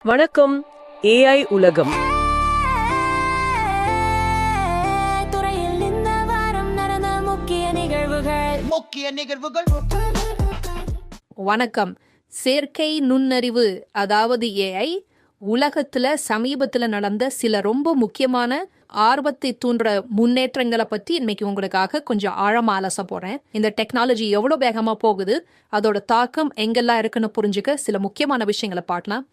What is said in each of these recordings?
வணக்கம். ஏஐ உலகம். துறையில் இந்த வாரம் நடந்த முக்கிய நிகழ்வுகள். வணக்கம். செயற்கை நுண்ணறிவு அதாவது ஏஐ உலகத்துல சமீபத்துல நடந்த சில ரொம்ப முக்கியமான ஆர்வத்தை தூண்டுற முன்னேற்றங்களை பத்தி இன்னைக்கு உங்களுக்காக கொஞ்சம் ஆழமா அலச போறேன். இந்த டெக்னாலஜி எவ்வளவு வேகமா போகுது, அதோட தாக்கம் எங்கெல்லாம் இருக்குன்னு புரிஞ்சுக்க சில முக்கியமான விஷயங்களை பார்க்கலாம்.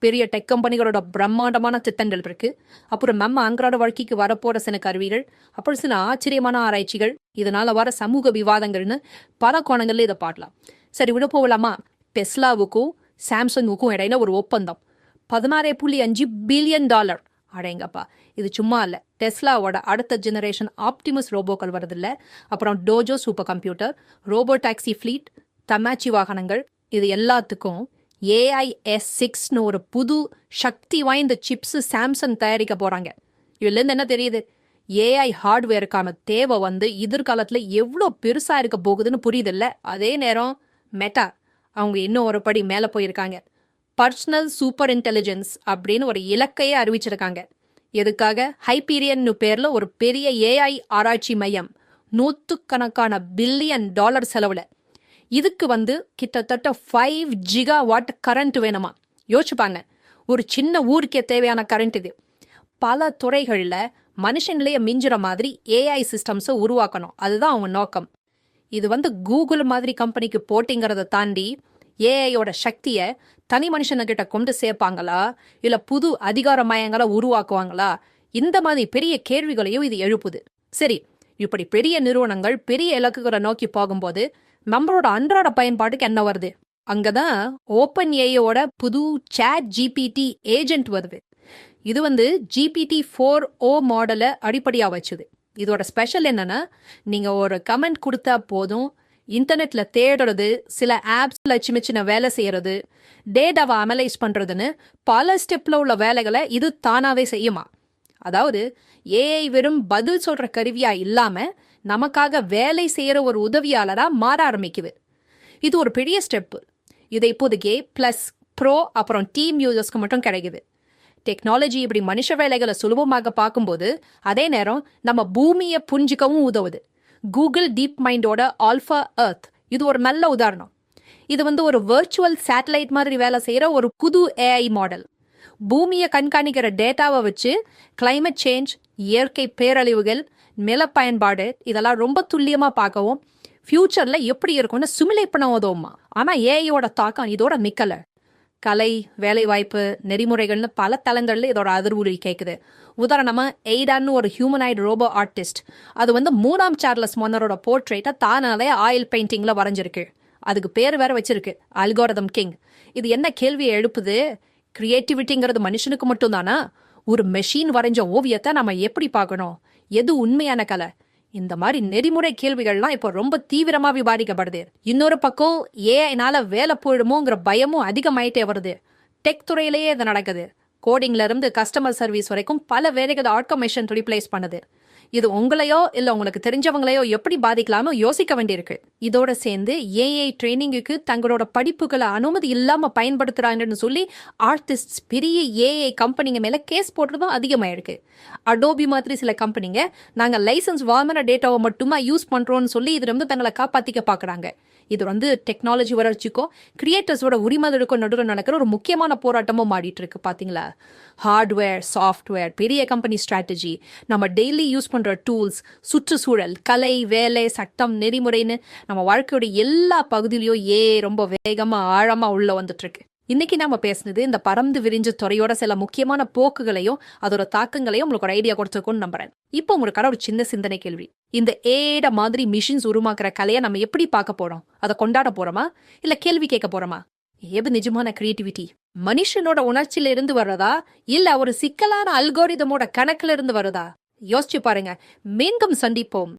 பெரிய டெக் கம்பெனிகளோட பிரம்மாண்டமான திட்டங்கள் இருக்கு, அப்புறம் நம்ம அன்றாட வாழ்க்கைக்கு வரப்போற சில கருவிகள், அப்புறம் சில ஆச்சரியமான ஆராய்ச்சிகள், இதனால வர சமூக விவாதங்கள்னு பல கோணங்கள்ல இதை பார்க்கலாம். சரி, விட போகலாமா? டெஸ்லாவுக்கும் சாம்சங்குக்கும் இடையில ஒரு ஒப்பந்தம், $16.5 பில்லியன். அடேங்கப்பா, இது சும்மா இல்லை. டெஸ்லாவோட அடுத்த ஜெனரேஷன் ஆப்டிமஸ் ரோபோக்கள் வருதில்ல, அப்புறம் Dojo super computer, robo taxi fleet, தமாச்சி வாகனங்கள், இது எல்லாத்துக்கும் AI-S6ன்னு ஒரு புது சக்தி வாய்ந்த சிப்ஸ் சாம்சங் தயாரிக்க போறாங்க. இதுலேருந்து என்ன தெரியுது? ஏஐ ஹார்ட்வேருக்கான தேவை எதிர்காலத்தில் எவ்வளோ பெருசா இருக்க போகுதுன்னு புரியுதில்ல. அதே நேரம் மெட்டா அவங்க இன்னும் ஒரு படி மேலே போயிருக்காங்க. பர்சனல் சூப்பர் இன்டெலிஜென்ஸ் அப்படின்னு ஒரு இலக்கையே அறிவிச்சிருக்காங்க. எதுக்காக? ஹைபீரியன் பேர்ல ஒரு பெரிய ஏஐ ஆராய்ச்சி மையம், $100 பில்லியன் செலவுல. இதுக்கு கிட்டத்தட்ட 5 ஜிகாவாட் கரண்ட் வேணுமா? யோசிச்சுப்பாங்க, ஒரு சின்ன ஊருக்கே தேவையான கரண்ட் இது. பல துறைகளில் மனுஷன்லேயே மிஞ்சுற மாதிரி ஏஐ சிஸ்டம்ஸை உருவாக்கணும், அதுதான் அவங்க நோக்கம். இது கூகுள் மாதிரி கம்பெனிக்கு போட்டிங்கிறத தாண்டி ஏஐயோட சக்தியை தனி மனுஷன்கிட்ட கொண்டு சேர்ப்பாங்களா, இல்லை புது அதிகார மையங்களை உருவாக்குவாங்களா? இந்த மாதிரி பெரிய கேள்விகளையும் இது எழுப்புது. சரி, இப்படி பெரிய நிறுவனங்கள் பெரிய இலக்குகளை நோக்கி போகும்போது நம்மளோட அன்றாட பயன்பாட்டுக்கு என்ன வருது? அங்கதான் ஓப்பன் ஏஐயோட புது சாட் ஜிபிடி ஏஜென்ட் வருது. இது GPT-4o மாடலை அடிப்படையாக வச்சுது. இதோட ஸ்பெஷல் என்னன்னா, நீங்க ஒரு கமெண்ட் கொடுத்தா போதும், இன்டர்நெட்ல தேடுறது, சில ஆப்ஸ்ல சின்ன சின்ன வேலை செய்யறது, டேட்டாவை அனலைஸ் பண்றதுன்னு பல ஸ்டெப்ல உள்ள வேலைகளை இது தானாவே செய்யுமா. அதாவது ஏஐ வெறும் பதில் சொல்ற கருவியா இல்லாம நமக்காக வேலை செய்யற ஒரு உதவியாளரா மாற ஆரம்பிக்குது. இது ஒரு பெரிய ஸ்டெப். இது இப்போதைக்கு பிளஸ் ப்ரோ அப்புறம் டீம் யூசர்ஸ்க்கு மட்டும் கிடைக்குது. டெக்னாலஜி இப்படி மனுஷ வேலைகளை சுலபமாக பார்க்கும்போது அதே நேரம் நம்ம பூமியை புரிஞ்சிக்கவும் உதவுது. கூகுள் டீப் மைண்டோட ஆல்ஃபா எர்த் இது ஒரு நல்ல உதாரணம். இது ஒரு வர்ச்சுவல் சேட்டலைட் மாதிரி வேலை செய்யற ஒரு புது ஏஐ மாடல். பூமியை கண்காணிக்கிற டேட்டாவை வச்சு கிளைமேட் சேஞ்ச், இயற்கை பேரழிவுகள், நில பயன்பாடு இதெல்லாம் ரொம்ப துல்லியமா பார்க்கவும், ஃபியூச்சர்ல எப்படி இருக்கும்னு சிமுலேட் பண்ண உதவுமா. ஆனா ஏஐயோட தாக்கம் இதோட நிக்கல. கலை, வேலைவாய்ப்பு, நெறிமுறைகள்னு பல தளங்கள்ல இதோட அதிர்வுரை கேட்குது. உதாரணமா எய்டான்னு ஒரு ஹியூமனாய்டு ரோபோ ஆர்டிஸ்ட், அது 3ஆம் சார்லஸ் மன்னரோட போர்ட்ரேட்டை தானாலே ஆயில் பெயிண்டிங்ல வரைஞ்சிருக்கு. அதுக்கு பேர் வேற வச்சிருக்கு, அல்கோரிதம் கிங். இது என்ன கேள்வியை எழுப்புது? கிரியேட்டிவிட்டிங்கிறது மனுஷனுக்கு மட்டும்தானா? ஒரு மெஷின் வரைஞ்ச ஓவியத்தை நம்ம எப்படி பார்க்கணும்? எது உண்மையான கலை? இந்த மாதிரி நெறிமுறை கேள்விகள்லாம் இப்போ ரொம்ப தீவிரமா விவாதிக்கப்படுது. இன்னொரு பக்கம் ஏஐனால வேலை போயிடுமோங்கிற பயமும் அதிகமாயிட்டே வருது. டெக் துறையிலேயே இது நடக்குது. கோடிங்ல இருந்து கஸ்டமர் சர்வீஸ் வரைக்கும் பல வேலைகளை ஆட்டோமேஷன் ரீப்ளேஸ் பண்ணுது. இது உங்களையோ இல்லை உங்களுக்கு தெரிஞ்சவங்களையோ எப்படி பாதிக்கலாமோ யோசிக்க வேண்டியிருக்கு. இதோட சேர்ந்து ஏஐ ட்ரைனிங்குக்கு தங்களோட படிப்புகளை அனுமதி இல்லாம பயன்படுத்துறாங்கன்னு சொல்லி ஆர்டிஸ்ட் பெரிய ஏஐ கம்பெனிங்க மேல கேஸ் போடுறதும் அதிகமாயிருக்கு. அடோபி மாதிரி சில கம்பெனிங்க நாங்கள் லைசன்ஸ் வாங்கின டேட்டாவை மட்டுமா யூஸ் பண்றோம்னு சொல்லி இது தங்களை காப்பாத்திக்க பாக்குறாங்க. இது டெக்னாலஜி வளர்ச்சிக்கும் கிரியேட்டர்ஸோட உரிமைகளுக்கும் நடுவில் நடக்கிற ஒரு முக்கியமான போராட்டமும் மாறிட்டு இருக்கு. பாத்தீங்களா? ஹார்ட்வேர், சாஃப்ட்வேர், பெரிய கம்பெனி ஸ்ட்ராட்டஜி, நம்ம டெய்லி யூஸ் பண்ற டூல்ஸ், சுற்றுச்சூழல், கலை, வேலை, சட்டம், நெறிமுறைன்னு நம்ம வாழ்க்கையோட எல்லா பகுதியிலையும் ரொம்ப வேகமா ஆழமா உள்ள வந்துட்டு இருக்கு. இன்னைக்கு நாம பேசுனது இந்த பறந்து விரிஞ்ச துறையோட சில முக்கியமான போக்குகளையும் அதோட தாக்கங்களையும் உங்களுக்கு ஒரு ஐடியா கொடுத்துருக்கும்னு நம்புறேன். இப்போ உங்களுக்கான ஒரு சின்ன சிந்தனை கேள்வி. இந்த ஏட மாதிரி மிஷின்ஸ் உருவாக்குற கலையை நம்ம எப்படி பார்க்க போறோம்? அதை கொண்டாட போறோமா, இல்ல கேள்வி கேட்க போறோமா? ஏது நிஜமான கிரியேட்டிவிட்டி மனுஷனோட உணர்ச்சியில இருந்து வர்றதா, இல்ல ஒரு சிக்கலான அல்கோரிதமோட கணக்குல இருந்து வருதா? யோசிச்சு பாருங்க. மீண்டும் சந்திப்போம்.